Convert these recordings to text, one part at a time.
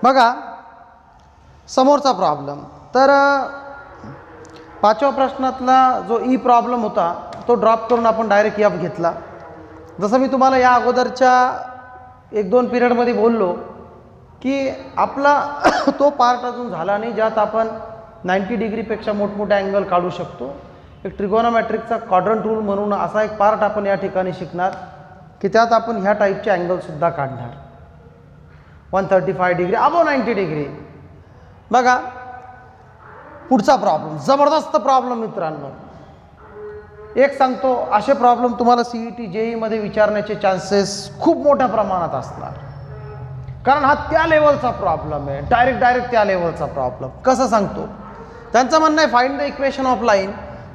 बघा समोरचा प्रॉब्लेम. तर पाचव्या प्रश्नातला जो ई प्रॉब्लेम होता तो ड्रॉप करून आपण डायरेक्ट एफ घेतला. जसं मी तुम्हाला या अगोदरच्या 1-2 पिरियडमध्ये बोललो की आपला तो पार्ट अजून झाला नाही ज्यात आपण 90 डिग्रीपेक्षा मोठमोठे अँगल काढू शकतो. एक ट्रिगोनोमेट्रिकचा क्वाड्रंट रूल म्हणून असा एक पार्ट आपण या ठिकाणी शिकणार की त्यात आपण ह्या टाईपचे अँगलसुद्धा काढणार. 135 डिग्री अबो 90 डिग्री. बघा पुढचा प्रॉब्लेम, जबरदस्त प्रॉब्लेम मित्रांनो. एक सांगतो, असे प्रॉब्लेम तुम्हाला CET JEE मध्ये विचारण्याचे चान्सेस खूप मोठ्या प्रमाणात असणार, कारण हा त्या लेवलचा प्रॉब्लेम आहे. डायरेक्ट त्या लेवलचा प्रॉब्लेम. कसं सांगतो, त्यांचं म्हणणं आहे find the equation of line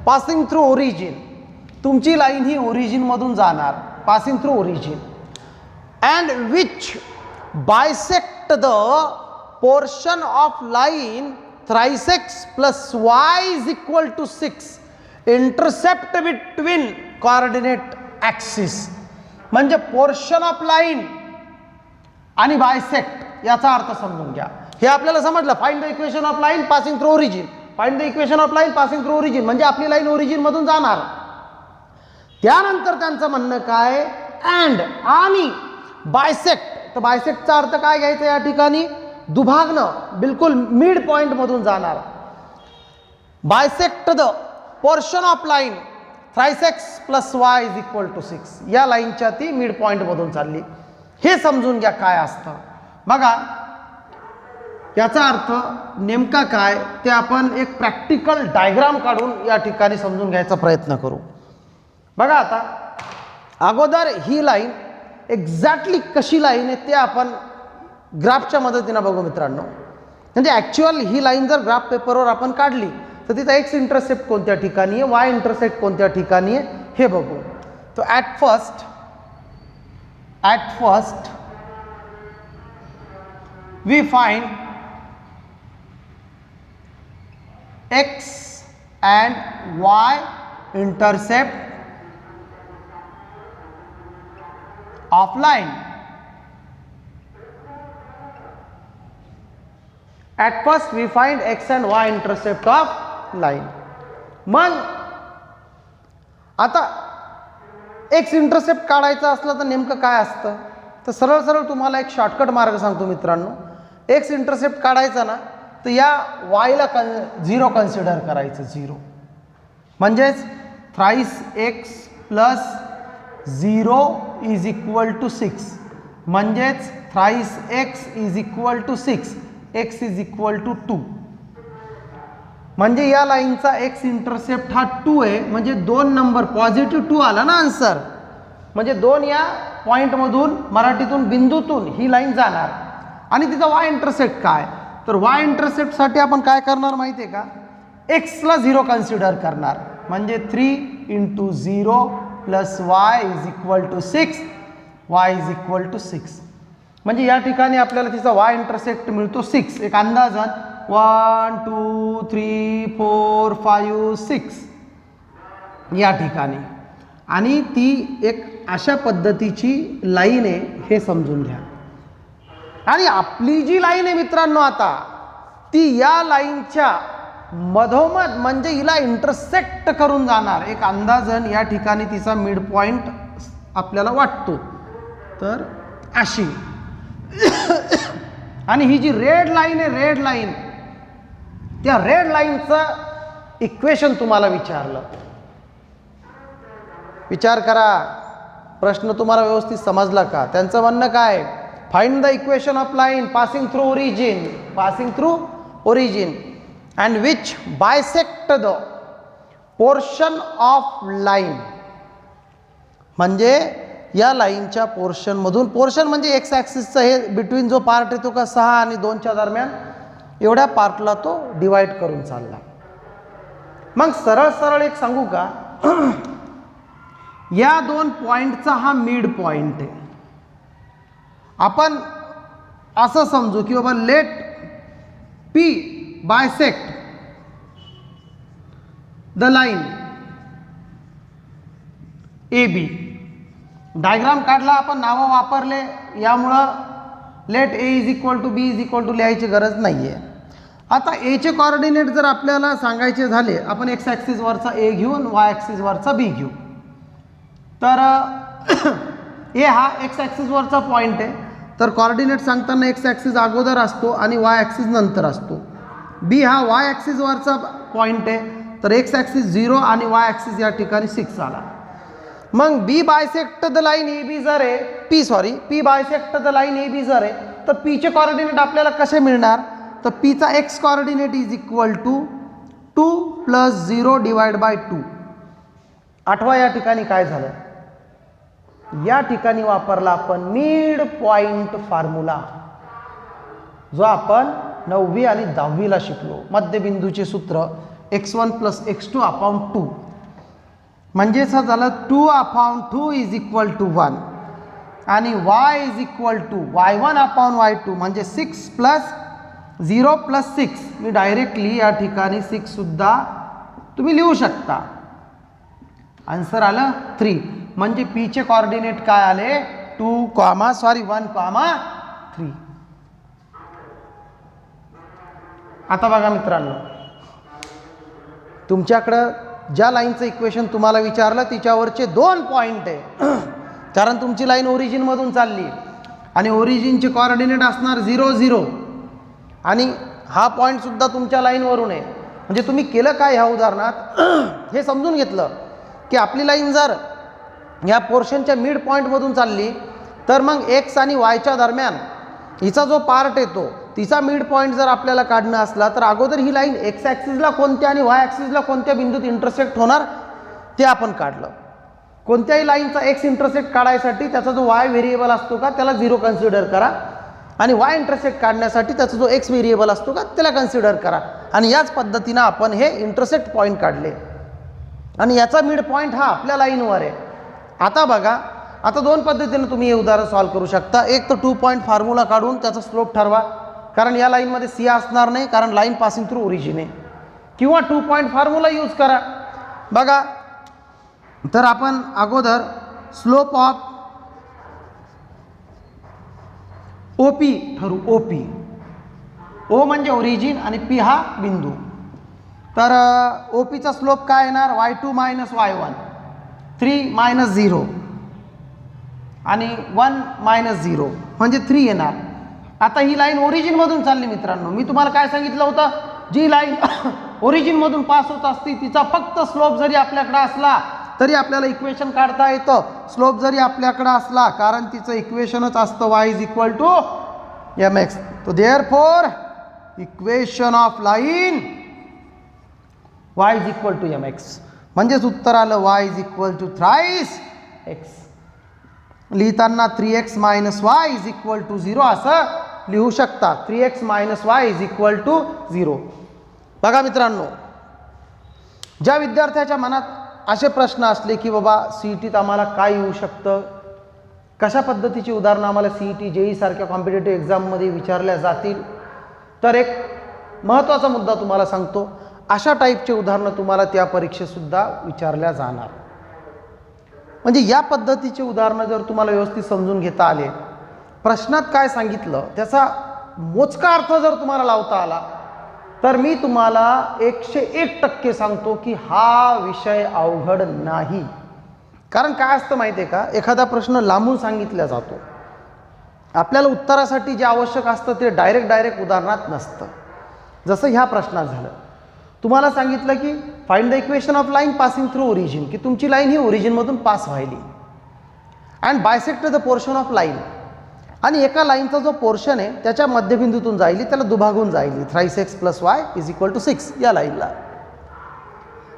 passing through origin. तुमची लाईन ही ओरिजिनमधून जाणार, passing through origin, and which bisect the portion of line thrice x plus y is equal to 6 intercept between coordinate axis. म्हणजे portion of line आणि bisect याचा अर्थ समजून घ्या. हे आपल्याला समजलं. Find the equation of line passing through origin. Find the equation of line passing through origin म्हणजे आपली लाईन ओरिजिन मधून जाणार. त्यानंतर त्यांचं म्हणणं काय, अँड आणि बायसेक्ट. तर बायसेक्टचा अर्थ काय घ्यायचा या ठिकाणी, दुभागणं, बिलकुल मिड पॉइंट मधून जाणार. Bisect the portion of line thrice x plus y is equal to 6. या लाईनच्या ती मिड पॉइंट मधून चालली. हे समजून घ्या काय असतं. बघा याचा अर्थ नेमका काय ते आपण एक प्रॅक्टिकल डायग्राम काढून या ठिकाणी समजून घ्यायचा प्रयत्न करू. बघा आता अगोदर ही लाईन एक्झॅक्टली कशी लाईन आहे ते आपण ग्राफच्या मदतीने बघू मित्रांनो. म्हणजे ॲक्च्युअल ही लाईन जर ग्राफ पेपरवर आपण काढली तर तिथं एक्स इंटरसेप्ट कोणत्या ठिकाणी आहे, वाय इंटरसेप्ट कोणत्या ठिकाणी आहे हे बघू. तो at first we find x and y intercept of line. At first we find x and y intercept of line. मग आता x इंटरसेप्ट काढायचा असलं तर नेमकं काय असतं, तर सरळ तुम्हाला एक शॉर्टकट मार्ग सांगतो मित्रांनो. x इंटरसेप्ट काढायचा ना तर या y ला 0 कन्सिडर करायचं. 0 म्हणजेच thrice x plus 0 is equal to 6. म्हणजेच thrice x is equal to 6. x is equal to 2. म्हणजे या लाईनचा x इंटरसेप्ट हा 2 आहे. म्हणजे 2 नंबर पॉझिटिव्ह 2 आला ना आन्सर. म्हणजे 2 या पॉईंटमधून मराठीतून बिंदूतून ही लाईन जाणार. आणि तिचा y इंटरसेप्ट काय, तर y इंटरसेप्टसाठी आपण काय करणार माहिती आहे का, x ला 0 कन्सिडर करणार. म्हणजे 3 × 0 + y is equal to 6. y is equal to 6. म्हणजे या ठिकाणी आपल्याला तिचा y इंटरसेप्ट मिळतो 6. एक अंदाजन 1 2 3 4 5 6 या ठिकाणी. आणि ती एक अशा पद्धतीची लाईन आहे हे समजून घ्या. आणि आपली जी लाईन आहे मित्रांनो आता ती या लाईनच्या मधोमध म्हणजे हिला इंटरसेक्ट करून जाणार. एक अंदाजन या ठिकाणी तिचा मिड पॉइंट आपल्याला वाटतो. तर अशी आणि ही जी रेड लाईन आहे, रेड लाईन, त्या रेड लाईनचं इक्वेशन तुम्हाला विचारलं. विचार करा, प्रश्न तुम्हाला व्यवस्थित समजला का. त्यांचं म्हणणं काय, find the equation of line passing through origin and which bisect the portion of line. म्हणजे या लाईनच्या पोर्शनमधून, पोर्शन म्हणजे एक्स ॲक्सिसचा हे बिटवीन जो पार्ट येतो का 6 आणि 2च्या दरम्यान, एवढ्या पार्टला तो डिवाइड करून चालला. मग सरळ एक सांगू का, या 2 पॉइंटचा हा मिड पॉइंट आहे. आपण असं समजू की बाबा let P bisect the line AB. Diagram काढला आपण, नावं वापरले, यामुळं let A is equal to B is equal to लिहायची गरज नाही आहे. आता एचे कॉर्डिनेट जर आपल्याला सांगायचे झाले, आपण एक्स ॲक्सिसवरचा ए घेऊ आणि वाय ॲक्सिसवरचा बी घेऊ. तर ए हा एक्स ॲक्सिसवरचा पॉईंट आहे, तर कॉर्डिनेट सांगताना एक्स ॲक्सिस अगोदर असतो आणि वाय ॲक्सिस नंतर असतो. बी हा वाय ॲक्सिसवरचा पॉईंट आहे, तर एक्स ॲक्सिस 0 आणि वाय ॲक्सिस या ठिकाणी 6 आला. मग B bisect the line A B जर आहे P bisect the line A B जर आहे, तर पीचे कॉर्डिनेट आपल्याला कसे मिळणार, तर पीचा x coordinate is equal to 2 + 0 / 2. आठवा या ठिकाणी काय झालं, या ठिकाणी वापरला आपण मिड पॉइंट फॉर्म्युला, जो आपण 9वी आणि 10वीला शिकलो. मध्यबिंदूचे सूत्र x1 + x2/2, म्हणजेच झालं 2/2 इज इक्वल टू 1 आणि y is equal to y1/y2 म्हणजे 6 + 0 + 6. मी डायरेक्टली या ठिकाणी 6 सुद्धा तुम्ही लिहू शकता. आन्सर आलं 3. म्हणजे पीचे कॉर्डिनेट काय आले 1,3. आता बघा मित्रांनो, तुमच्याकडं ज्या लाईनचं इक्वेशन तुम्हाला विचारलं तिच्यावरचे 2 पॉईंट आहे. कारण तुमची लाईन ओरिजिनमधून चालली आणि ओरिजिनचे कॉर्डिनेट असणार 0 0 आणि हा पॉईंटसुद्धा तुमच्या लाईनवरून आहे. म्हणजे तुम्ही केलं काय ह्या उदाहरणात, हे समजून घेतलं की आपली लाईन जर या पोर्शनच्या मिड पॉईंटमधून चालली, तर मग एक्स आणि वायच्या दरम्यान हिचा जो पार्ट येतो तिचा मिड पॉईंट जर आपल्याला काढणं असला, तर अगोदर ही लाईन एक्स ॲक्सिसला कोणत्या आणि वाय ॲक्सिसला कोणत्या बिंदूत इंटरसेक्ट होणार ते आपण काढलं. कोणत्याही लाईनचा एक्स इंटरसेक्ट काढायसाठी त्याचा जो वाय व्हेरिएबल असतो का त्याला 0 कन्सिडर करा आणि वाय इंटरसेक्ट काढण्यासाठी त्याचा जो एक्स व्हेरिएबल असतो का त्याला कन्सिडर करा. आणि याच पद्धतीनं आपण हे इंटरसेक्ट पॉईंट काढले आणि याचा मिड पॉईंट हा आपल्या लाईनवर आहे. आता बघा, आता 2 पद्धतीनं तुम्ही हे उदाहरण सॉल्व्ह करू शकता. एक तर 2 पॉईंट फॉर्म्युला काढून त्याचा स्लोप ठरवा, कारण या लाईनमध्ये सी असणार नाही, कारण लाईन पासिंग थ्रू ओरिजिन आहे. किंवा 2 पॉईंट फॉर्म्युला यूज करा. बघा, तर आपण अगोदर स्लोप ऑफ OP ठरू. ओ म्हणजे ओरिजिन आणि पी हा बिंदू. तर OPचा स्लोप काय येणार, y2 - y1, 3 - 0 आणि 1 - 0 म्हणजे 3 येणार. आता ही लाईन ओरिजिनमधून चालली मित्रांनो. मी तुम्हाला काय सांगितलं होतं, जी लाईन ओरिजिनमधून पास होत असती तिचा फक्त स्लोप जरी आपल्याकडे असला तरी आपल्याला इक्वेशन काढता येतं. स्लोप जरी आपल्याकडे असला, कारण तिचं इक्वेशनच असतं y is equal to mx. तो therefore equation of line y is equal to mx. म्हणजेच उत्तर आलं y is equal to thrice x. लिहिताना 3x - y is equal to 0 असं लिहू शकता. 3x - y is equal to 0. बघा मित्रांनो, ज्या विद्यार्थ्याच्या मनात असे प्रश्न असले की बाबा CETत आम्हाला काय येऊ शकतं, कशा पद्धतीची उदाहरणं आम्हाला CET JEE सारख्या कॉम्पिटेटिव्ह एक्झाममध्ये विचारल्या जातील, तर एक महत्त्वाचा मुद्दा तुम्हाला सांगतो, अशा टाईपचे उदाहरणं तुम्हाला त्या परीक्षेतसुद्धा विचारल्या जाणार. म्हणजे या पद्धतीचे उदाहरणं जर तुम्हाला व्यवस्थित समजून घेता आले, प्रश्नात काय सांगितलं त्याचा मोजका अर्थ जर तुम्हाला लावता आला, तर मी तुम्हाला 101% सांगतो की हा विषय अवघड नाही. कारण काय असतं माहिती आहे का, एखादा प्रश्न लांबून सांगितला जातो, आपल्याला उत्तरासाठी जे आवश्यक असतं ते डायरेक्ट उदाहरणात नसतं. जसं ह्या प्रश्नात झालं, तुम्हाला सांगितलं की find the equation of line passing through origin, की तुमची लाईन ही ओरिजिनमधून पास व्हायली and bisect the portion of line, आणि एका लाईनचा जो पोर्शन आहे त्याच्या मध्यबिंदूतून जायली, त्याला दुभागून जायली 3x + y is equal to 6 या लाईनला.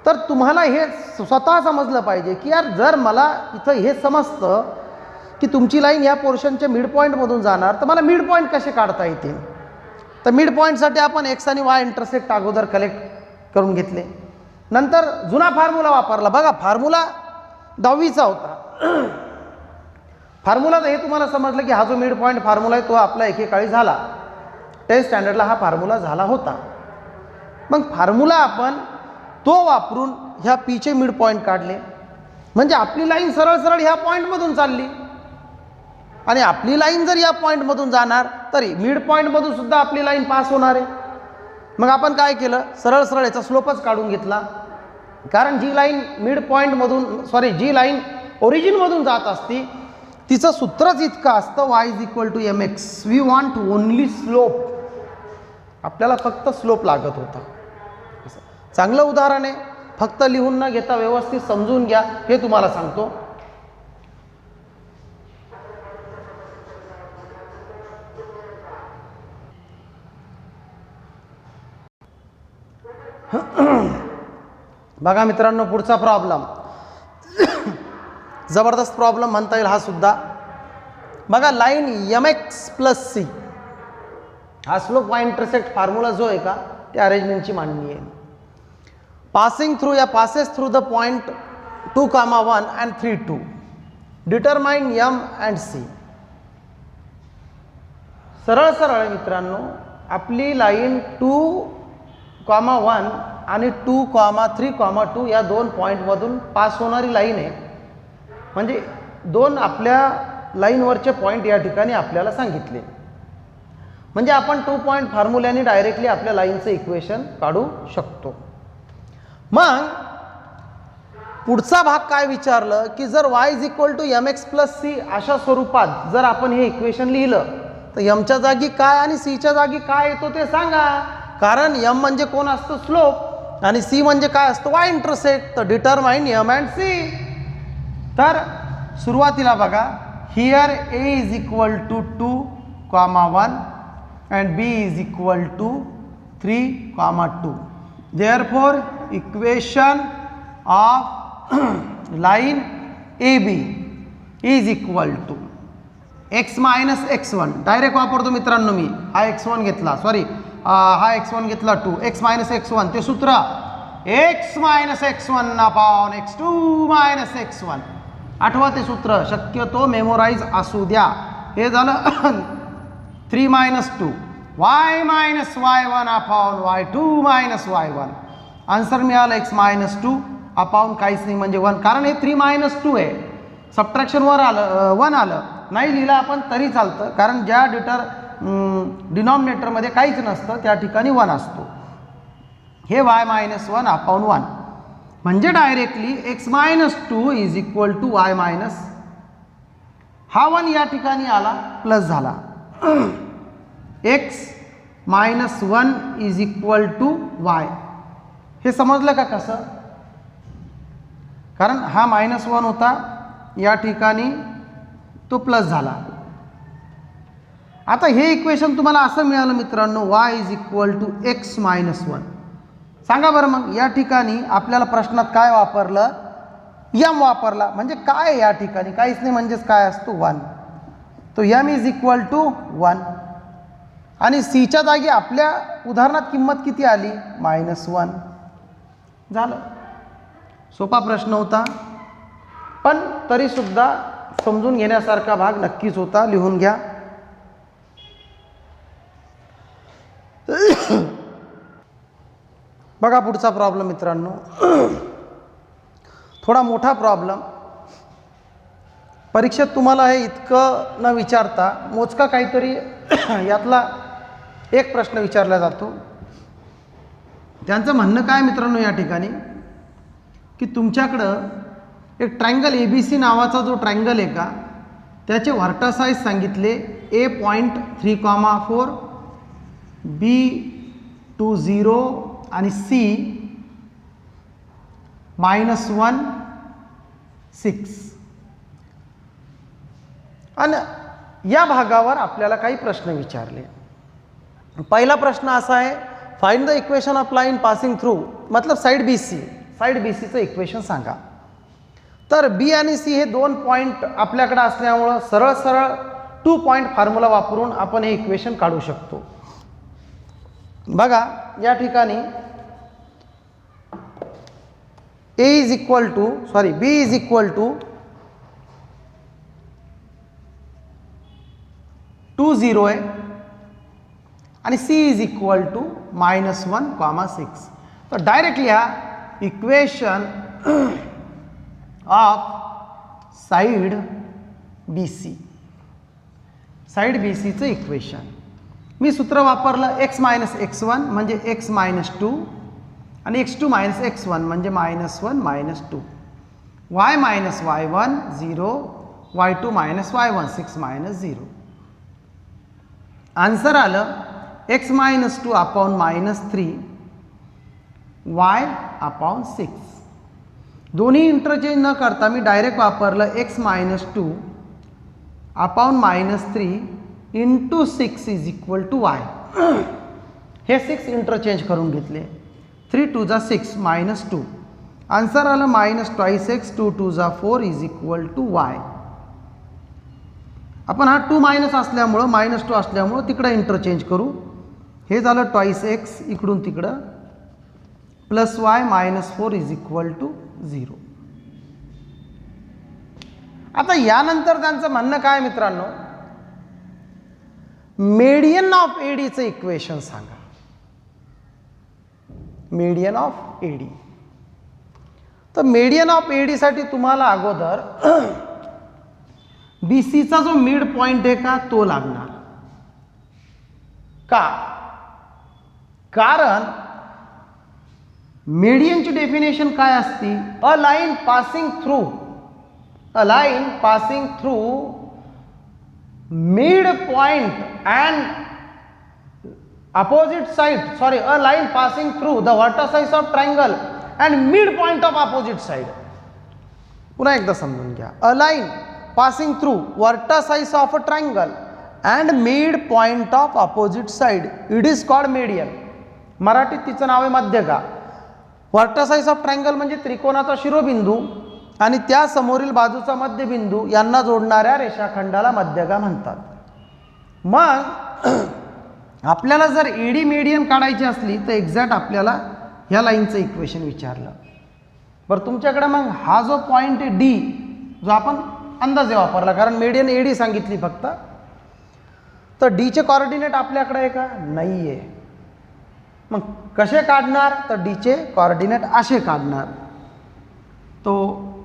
तर तुम्हाला हे स्वतः समजलं पाहिजे की यार, जर मला इथं हे समजतं की तुमची लाईन या पोर्शनच्या मिड पॉईंटमधून जाणार, तर मला मिड पॉईंट कसे काढता येतील. तर मिड पॉईंटसाठी आपण एक्स आणि वाय इंटरसेक्ट अगोदर कलेक्ट करून घेतले, नंतर जुना फॉर्म्युला वापरला. बघा, फॉर्म्युला 10वीचा होता. फॉर्म्युला हे तुम्हाला समजलं की हा जो मिड पॉईंट फॉर्म्युला आहे तो आपला एकेकाळी झाला, 10th स्टँडर्डला हा फॉर्म्युला झाला होता. मग फॉर्म्युला आपण तो वापरून ह्या पीचे मिड पॉईंट काढले, म्हणजे आपली लाईन सरळ ह्या पॉईंटमधून चालली आणि आपली लाईन जर या पॉईंटमधून जाणार तरी मिड पॉईंटमधून सुद्धा आपली लाईन पास होणार आहे. मग आपण काय केलं, सरळ सरळ याचा स्लोपच काढून घेतला. कारण जी लाईन मिड पॉईंटमधून जी लाईन ओरिजिनमधून जात असती तिचं सूत्रच इतकं असतं y = mx. We want only slope. आपल्याला फक्त स्लोप लागत होता. चांगलं उदाहरण आहे, फक्त लिहून न घेता व्यवस्थित समजून घ्या हे तुम्हाला सांगतो. बघा मित्रांनो, पुढचा प्रॉब्लेम जबरदस्त प्रॉब्लेम म्हणता येईल हा सुद्धा. बघा, लाईन mx + c हा स्लोप y इंटरसेक्ट फॉर्म्युला जो आहे का त्या अरेंजमेंटची मांडणी आहे. passes through the point 2, 1 and 3, 2. Determine m and c. सरळ सरळ मित्रांनो, आपली लाईन 2, 1 आणि 2, 3, 2 या दोन पॉईंटमधून पास होणारी लाईन आहे. म्हणजे दोन आपल्या लाईनवरचे पॉईंट या ठिकाणी आपल्याला सांगितले. म्हणजे आपण 2 पॉईंट फॉर्म्युल्याने डायरेक्टली आपल्या लाईनचं इक्वेशन काढू शकतो. मग पुढचा भाग काय विचारलं की जर y = mx + c अशा स्वरूपात जर आपण हे इक्वेशन लिहिलं तर m च्या जागी काय आणि c च्या जागी काय येतो ते सांगा. कारण m म्हणजे कोण असतं, स्लोप, आणि c म्हणजे काय असतं, y इंटरसेक्ट. तर डिटरमाइन m अँड c. तर सुरुवातीला बघा, here a = 2, 1 and b = 3, 2. Therefore, equation of line AB is equal to x - x1. Direct वापरतो मित्रांनो मी. हा x1 घेतला, सॉरी हा x1 घेतला 2, x - x1 ते सूत्र x - x1 upon x2 - x1. आठवा ते सूत्र, शक्यतो मेमोराइज असू द्या. हे झालं 3 - 2 y - y1 upon y2 - y1. Answer मिळालं x - 2 अपॉन काहीच नाही म्हणजे 1. कारण हे 3 - 2 आहे. सबट्रॅक्शन वर आलं 1 आलं, नाही लिहिलं आपण तरी चालतं. कारण ज्या डिनॉमिनेटरमध्ये काहीच नसतं त्या ठिकाणी 1 असतो. हे y - 1 अपॉन 1 म्हणजे डायरेक्टली x - 2 = y - हा 1 या ठिकाणी आला प्लस झाला. x - 1 = y. हे समजलं का कसं? कारण हा -1 होता, या ठिकाणी तो प्लस झाला. आता हे इक्वेशन तुम्हाला असं मिळालं मित्रांनो, y = x - 1. सांगा बरं मग, या ठिकाणी आपल्याला प्रश्नात काय वापरलं, m वापरला. म्हणजे काय या ठिकाणी काहीच नाही, म्हणजेच काय असतो 1. तो m = 1 आणि c च्या जागी आपल्या उदाहरणात किंमत किती आली, -1. झालं. सोपा प्रश्न होता, पण तरी सुद्धा समजून घेण्यासारखा भाग नक्कीच होता. लिहून घ्या. बघा पुढचा प्रॉब्लेम मित्रांनो, थोडा मोठा प्रॉब्लेम. परीक्षेत तुम्हाला हे इतकं न विचारता मोजका काहीतरी यातला एक प्रश्न विचारला जातो. त्यांचं म्हणणं काय मित्रांनो या ठिकाणी, की तुमच्याकडं एक ट्रायंगल ABC नावाचा जो ट्रायंगल आहे का, त्याचे व्हर्टासाइज सांगितले A पॉईंट 3, 4, B 2, 0 आणि C -1, 6. आणि या भागावर आपल्याला काही प्रश्न विचारले. पहिला प्रश्न असा आहे, find the equation of line passing through, मतलब साइड BCचं इक्वेशन सांगा. तर B आणि C हे 2 पॉईंट आपल्याकडे असल्यामुळं सरळ सरळ 2 पॉईंट फॉर्म्युला वापरून आपण हे इक्वेशन काढू शकतो. बघा या ठिकाणी B = 2, 0 आहे आणि C = -1, 6. तर डायरेक्टली हा equation of side BC, side BCचं इक्वेशन. मी सूत्र वापरलं x मायनस x1 म्हणजे x मायनस 2 आणि x2 मायनस x1 म्हणजे -1 -2, y minus y1 0, y2 minus y1 6 minus 0. Answer आलं x minus 2 upon -3 y upon 6. दोन्ही इंटरचेंज न करता मी डायरेक्ट वापरलं x minus 2 upon -3 into 6 is equal to y. हे 6 इंटरचेंज करून घेतले. 3 2 जा 6 -2. आन्सर आलं -2x 2 2 जा 4 इज इक्वल टू y. आपण हा 2 मायनस असल्यामुळं -2 असल्यामुळं तिकडं इंटरचेंज करू. हे झालं 2x इकडून तिकडं plus y -4 is equal to 0. आता यानंतर त्यांचं म्हणणं काय मित्रांनो, मेडियन ऑफ एडीचं इक्वेशन सांगा. Median of AD. तर मेडियन ऑफ एडीसाठी तुम्हाला अगोदर बीसीचा जो मिड पॉइंट आहे का तो लागणार. का? कारण मेडियनची डेफिनेशन काय असती? अ line passing through mid point and opposite side, sorry, a line passing through the vertices of triangle and mid point of opposite side. पुन्हा एकदा समजून घ्या. अ line passing through vertices of a triangle and mid point of opposite side, it is called median. मराठीत तिचं नाव आहे मध्यगा. Vertices of triangle म्हणजे त्रिकोणाचा शिरोबिंदू आणि त्या समोरील बाजूचा मध्यबिंदू यांना जोडणाऱ्या रेषाखंडाला मध्यगा म्हणतात. मग आपल्याला जर एडी मेडियन काढायची असली तर एक्झॅक्ट आपल्याला ह्या लाईनचं इक्वेशन विचारलं. बरं, तुमच्याकडे मग हा जो पॉईंट आहे डी, जो आपण अंदाजे वापरला कारण मेडियन एडी सांगितली फक्त, तर डीचे कॉर्डिनेट आपल्याकडे आहे का? नाही आहे. मग कसे काढणार? तर डीचे कॉर्डिनेट असे काढणार. तो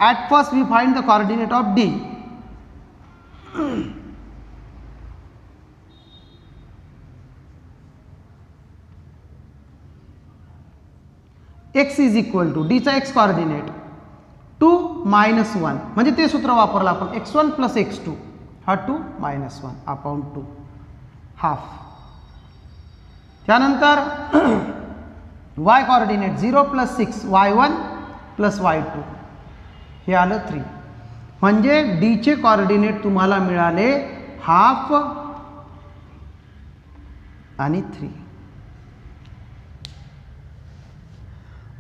at first we find the coordinate of D. X is equal to डीचा एक्स कॉर्डिनेट 2 - 1 म्हणजे ते सूत्र वापरलं आपण x1 प्लस x2, हा 2 - 1 अपॉन 2 हाफ. त्यानंतर y coordinate 0 plus 6 y1 plus y2, हे आलं 3. म्हणजे डीचे कॉर्डिनेट तुम्हाला मिळाले हाफ आणि 3.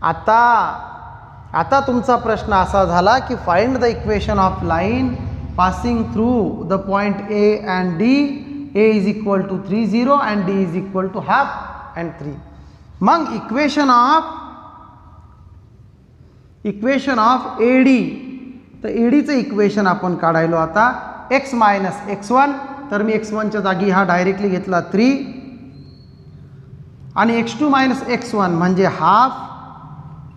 आता तुमचा प्रश्न असा झाला की find the equation of line passing through the point A and D. A is equal to 3 0 and D is equal to half and 3. मग इक्वेशन ऑफ एडी, तर एडीचं इक्वेशन आपण काढायलो आता. एक्स मायनस x1, तर मी x1च्या जागी हा डायरेक्टली घेतला 3 आणि x2 minus x1 म्हणजे half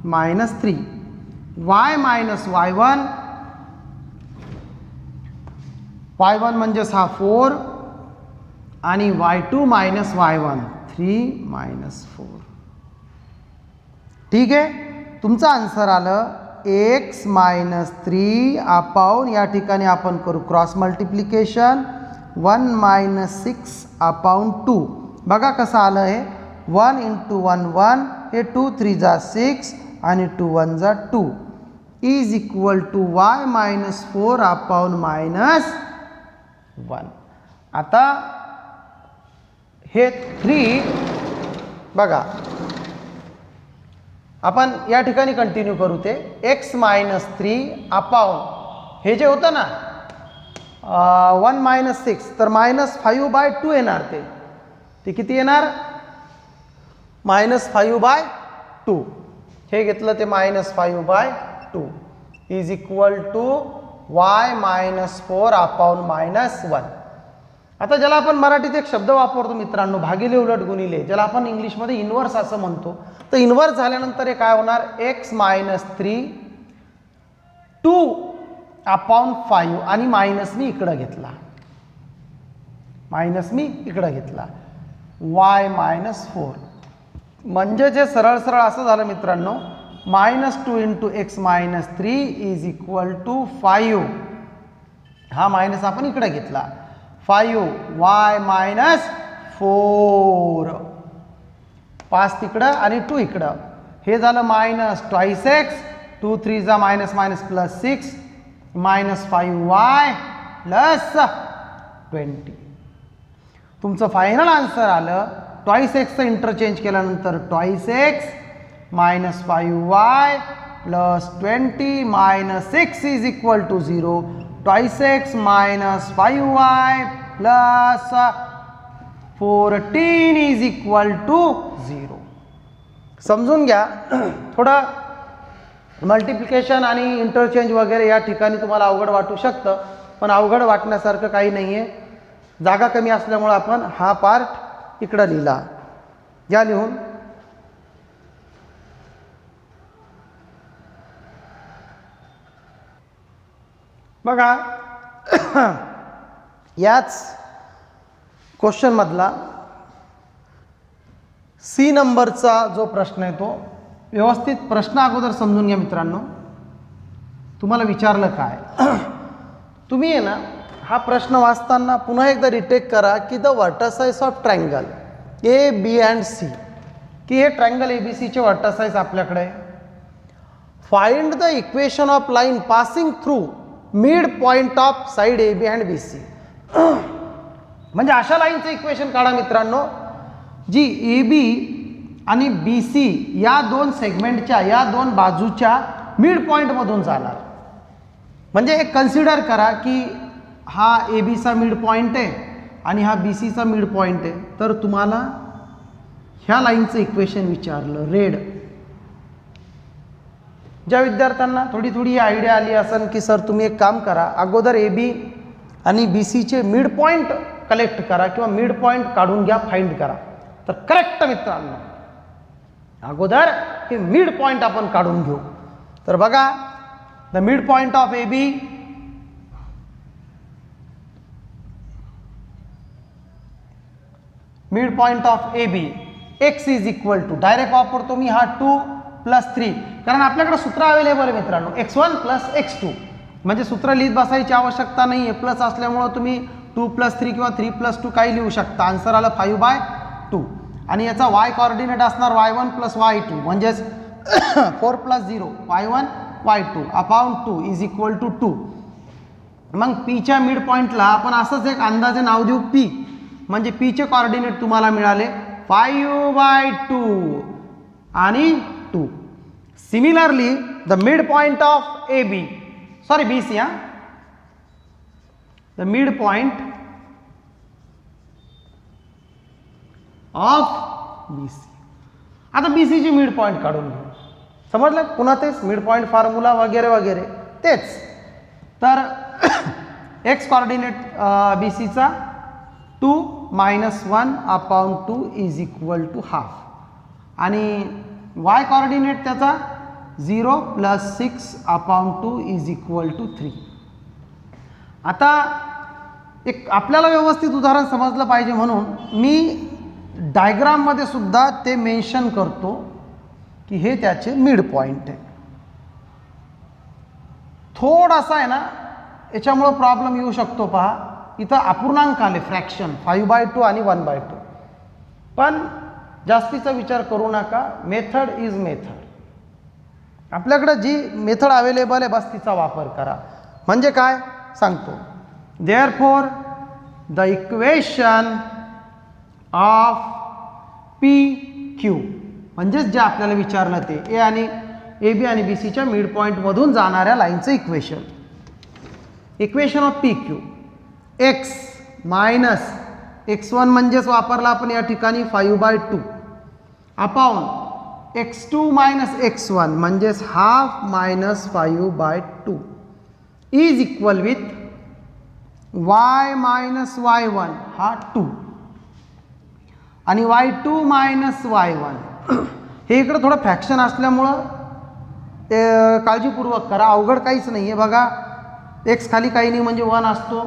-3, y minus y1, y1 म्हणजेच हा 4 आणि y2 मायनस y1 3 - 4. ठीक आहे. तुमचं आन्सर आलं x - 3 अपॉन, या ठिकाणी आपण करू क्रॉस मल्टिप्लिकेशन, 1 - 6 अपॉन 2. बघा कसं आलं हे. 1 × 1 1, हे 2 3 जा 6 आणि 2 1 जा 2 is equal to y -4 upon -1. आता हे 3 बघा, आपण या ठिकाणी कंटिन्यू करू. ते x - 3 अपॉन हे जे होतं ना 1 - 6, तर -5/2 येणार. ते किती येणार? -5/2. हे घेतलं ते -5/2 is equal to y -4 upon -1. आता ज्याला आपण मराठीत एक शब्द वापरतो मित्रांनो, भागिले उलट गुणिले, ज्याला आपण इंग्लिशमध्ये इन्व्हर्स असं म्हणतो. तर इन्व्हर्स झाल्यानंतर हे काय होणार? x - 3 2 अपॉन 5 आणि मायनस मी इकडं घेतला. Y minus 4. म्हणजे जे सरळ सरळ असं झालं मित्रांनो, -2 × x - 3 इज इक्वल टू 5. हा मायनस आपण इकडे घेतला, 5y मायनस 4. 5 तिकडं आणि 2 इकडं. हे झालं -2x, 2 3 जा minus minus plus 6 -5y plus 20. तुमचं फायनल आन्सर आलं 2x इंटरचेंज केल्यानंतर 2x - 5y plus 20 - 6 is equal to 0. 2x - 5y plus 14 is equal to 0. समजून घ्या. थोडं मल्टिप्लिकेशन आणि इंटरचेंज वगैरे या ठिकाणी तुम्हाला अवघड वाटू शकतं, पण अवघड वाटण्यासारखं काही नाही आहे. जागा कमी असल्यामुळं आपण हा पार्ट इकडं लिहिला. या लिहून. बघा याच क्वेश्चन मधला सी नंबरचा जो प्रश्न आहे तो व्यवस्थित प्रश्न अगोदर समजून घ्या मित्रांनो. तुम्हाला विचारलं काय, तुम्ही आहे ना हा प्रश्न वाचताना पुन्हा एकदा रिटेक करा की the vertices of triangle A B and C, की हे ट्रायंगल ए बी सीचे वर्टसाइज आपल्याकडे. Find the equation of line passing through mid point of side A B and B C. म्हणजे अशा लाईनचं इक्वेशन काढा मित्रांनो जी ए बी आणि B C या दोन सेगमेंटच्या या दोन बाजूच्या मिड पॉईंटमधून जाणार. म्हणजे एक कन्सिडर करा की हा ए बीचा मिड पॉईंट आहे आणि हा बी सीचा मिड पॉईंट आहे. तर तुम्हाला ह्या लाईनचं इक्वेशन विचारलं रेड. ज्या विद्यार्थ्यांना थोडी थोडी आयडिया आली असेल की सर तुम्ही एक काम करा, अगोदर ए बी आणि बी सीचे मिड पॉईंट कलेक्ट करा किंवा मिड पॉईंट काढून घ्या, फाइंड करा. तर करेक्ट मित्रांनो, अगोदर हे मिड पॉइंट आपण काढून घेऊ. तर बघा the mid point of A B mid point of A B x is equal to, direct वापरतो मी हा 2 + 3, कारण आपल्याकडे सूत्र अवेलेबल आहे मित्रांनो x1 + x2. म्हणजे सूत्र लिहित बसायची आवश्यकता नाही आहे, प्लस असल्यामुळं तुम्ही 2 + 3 किंवा 3 + 2 काही लिहू शकता. आन्सर आलं 5/2. आणि याचा y कॉर्डिनेट असणार y1 + y2 म्हणजेच 4 + 0 y1 y2 upon 2 is equal to 2. मग पीच्या मिड पॉईंटला आपण असंच एक अंदाजे नाव देऊ पी, म्हणजे पीचे कॉर्डिनेट तुम्हाला मिळाले 5/2 आणि 2. Similarly the mid point of A B, sorry B C, the mid point of B C. आता बी सीची मिड पॉईंट काढून घेऊ. समजलं? पुन्हा तेच मिड पॉईंट फॉर्म्युला वगैरे वगैरे तेच. तर एक्स कॉर्डिनेट बी सीचा 2 - 1 upon 2 is equal to half आणि वाय कॉर्डिनेट त्याचा 0 + 6 अपॉन 2 इज इक्वल टू 3. आता एक आपल्याला व्यवस्थित उदाहरण समजलं पाहिजे म्हणून मी डायग्राममध्ये सुद्धा ते मेन्शन करतो की हे त्याचे मिड पॉइंट आहे. थोडासा आहे ना याच्यामुळं प्रॉब्लेम येऊ शकतो. पहा इथं अपूर्णांक आले, फ्रॅक्शन 5/2 आणि 1/2. पण जास्तीचा विचार करू नका, मेथड इज मेथड. आपल्याकडे जी मेथड अवेलेबल आहे बस तिचा वापर करा. म्हणजे काय सांगतो, therefore the equation of P Q, म्हणजेच जे आपल्याला विचारलं ते ए आणि ए बी आणि बी सीच्या मिड पॉईंटमधून जाणाऱ्या लाईनचं इक्वेशन. Equation of P Q X minus x1 म्हणजेच वापरला आपण या ठिकाणी 5/2 अपॉन x2 - x1 म्हणजेच half -5/2 is equal with y - y1 हा 2 आणि y2 - y1. हे इकडं थोडं फ्रॅक्शन असल्यामुळं काळजीपूर्वक करा, अवघड काहीच नाही आहे. बघा एक्स खाली काही नाही म्हणजे 1 असतो,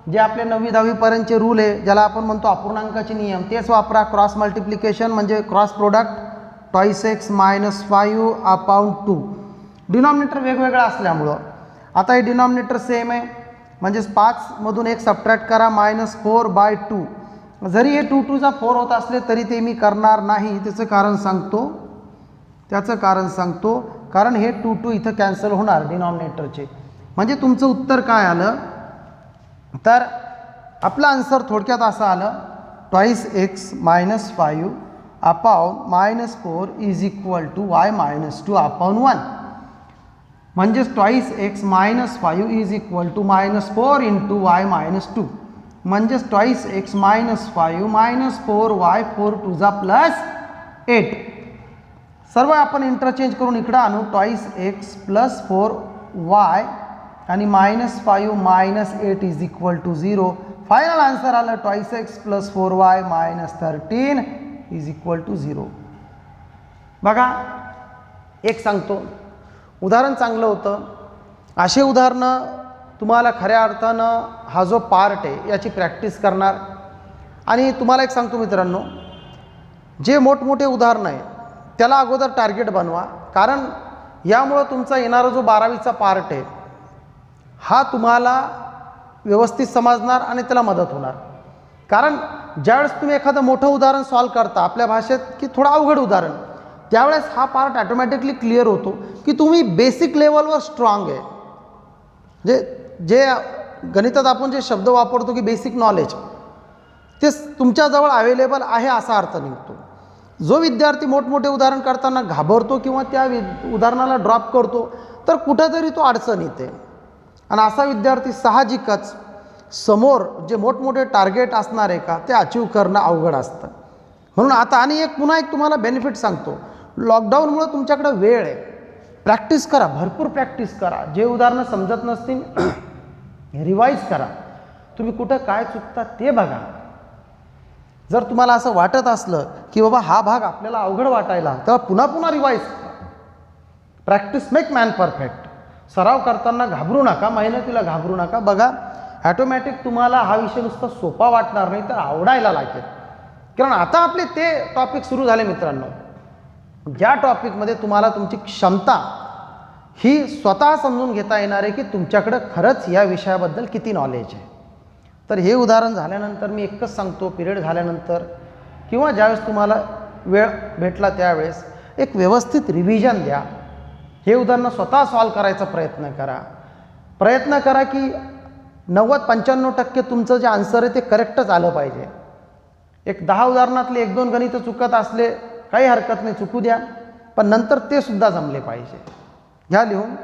जे आपले 9वी 10वी पर्यंतचे रूल आहे, ज्याला आपण म्हणतो अपूर्णांकाचे नियम, तेच वापरा. क्रॉस मल्टिप्लिकेशन म्हणजे cross product, twice x minus 5 upon 2. Denominator वेगवेगळा असल्यामुळं आता हे डिनॉमिनेटर सेम आहे, म्हणजेच 5मधून एक सबट्रॅक्ट करा, -4/2. जरी हे 2 2 चा 4 होत असले तरी ते मी करणार नाही. त्याचं कारण सांगतो, कारण हे 2 2 इथं कॅन्सल होणार डिनॉमिनेटरचे. म्हणजे तुमचं उत्तर काय आलं, तर आपलं आन्सर थोडक्यात असं आलं, twice x minus 5 upon -4 is equal to y -2 upon 1. म्हणजेच twice x minus 5 is equal to -4 into y -2. म्हणजेच ट्वाईस एक्स मायनस 5 -4y 4 2 जा +8. सर्व आपण इंटरचेंज करून इकडं आणू. ट्वाईस एक्स प्लस 4y आणि -5 -8 is equal to 0. Final answer आलं twice X plus 4y -13 is equal to 0. बघा, एक सांगतो, उदाहरण चांगलं होतं. असे उदाहरणं तुम्हाला खऱ्या अर्थानं हा जो पार्ट आहे याची प्रॅक्टिस करणार. आणि तुम्हाला एक सांगतो मित्रांनो, जे मोठमोठे उदाहरणं आहे त्याला अगोदर टार्गेट बनवा, कारण यामुळं तुमचा येणारा जो 12वीचा पार्ट आहे हा तुम्हाला व्यवस्थित समजणार आणि त्याला मदत होणार. कारण ज्यावेळेस तुम्ही एखादं मोठं उदाहरण सॉल्व करता आपल्या भाषेत की थोडं अवघड उदाहरण, त्यावेळेस हा पार्ट ऑटोमॅटिकली क्लिअर होतो की तुम्ही बेसिक लेवलवर स्ट्रॉंग आहे. जे गणितात आपण जे शब्द वापरतो की बेसिक नॉलेज, ते तुमच्याजवळ अवेलेबल आहे असा अर्थ निघतो. जो विद्यार्थी मोठमोठे उदाहरण करताना घाबरतो किंवा त्या उदाहरणाला ड्रॉप करतो तर कुठंतरी तो अडचण येते. आणि असा विद्यार्थी साहजिकच समोर जे मोठमोठे टार्गेट असणार आहे का ते अचीव करणं अवघड असतं. म्हणून आता आणि पुन्हा एक तुम्हाला बेनिफिट सांगतो, लॉकडाऊनमुळे तुमच्याकडे वेळ आहे. प्रॅक्टिस करा, भरपूर प्रॅक्टिस करा. जे उदाहरणं समजत नसतील रिवाईज करा. तुम्ही कुठं काय चुकता ते बघा. जर तुम्हाला असं वाटत असलं की बाबा हा भाग आपल्याला अवघड वाटायला, तेव्हा पुन्हा पुन्हा रिवाईज करा. Practice make man perfect. सराव करताना घाबरू नका, मेहनतीला घाबरू नका. बघा, ॲटोमॅटिक तुम्हाला हा विषय नुसता सोपा वाटणार नाही तर आवडायला लागेल. कारण आता आपले ते टॉपिक सुरू झाले मित्रांनो, ज्या टॉपिकमध्ये तुम्हाला तुमची क्षमता ही स्वतः समजून घेता येणार आहे की तुमच्याकडं खरंच या विषयाबद्दल किती नॉलेज आहे. तर हे उदाहरण झाल्यानंतर मी एकच सांगतो, पिरियड झाल्यानंतर किंवा ज्यावेळेस तुम्हाला वेळ भेटला त्यावेळेस एक व्यवस्थित रिव्हिजन द्या. हे उदाहरणं स्वतः सॉल्व करायचा प्रयत्न करा की 90-95% तुमचं जे आन्सर आहे ते करेक्टच आलं पाहिजे. एक 10 उदाहरणातले 1-2 गणितं चुकत असले काही हरकत नाही, चुकू द्या, पण नंतर ते सुद्धा जमले पाहिजे. घ्या लिहून.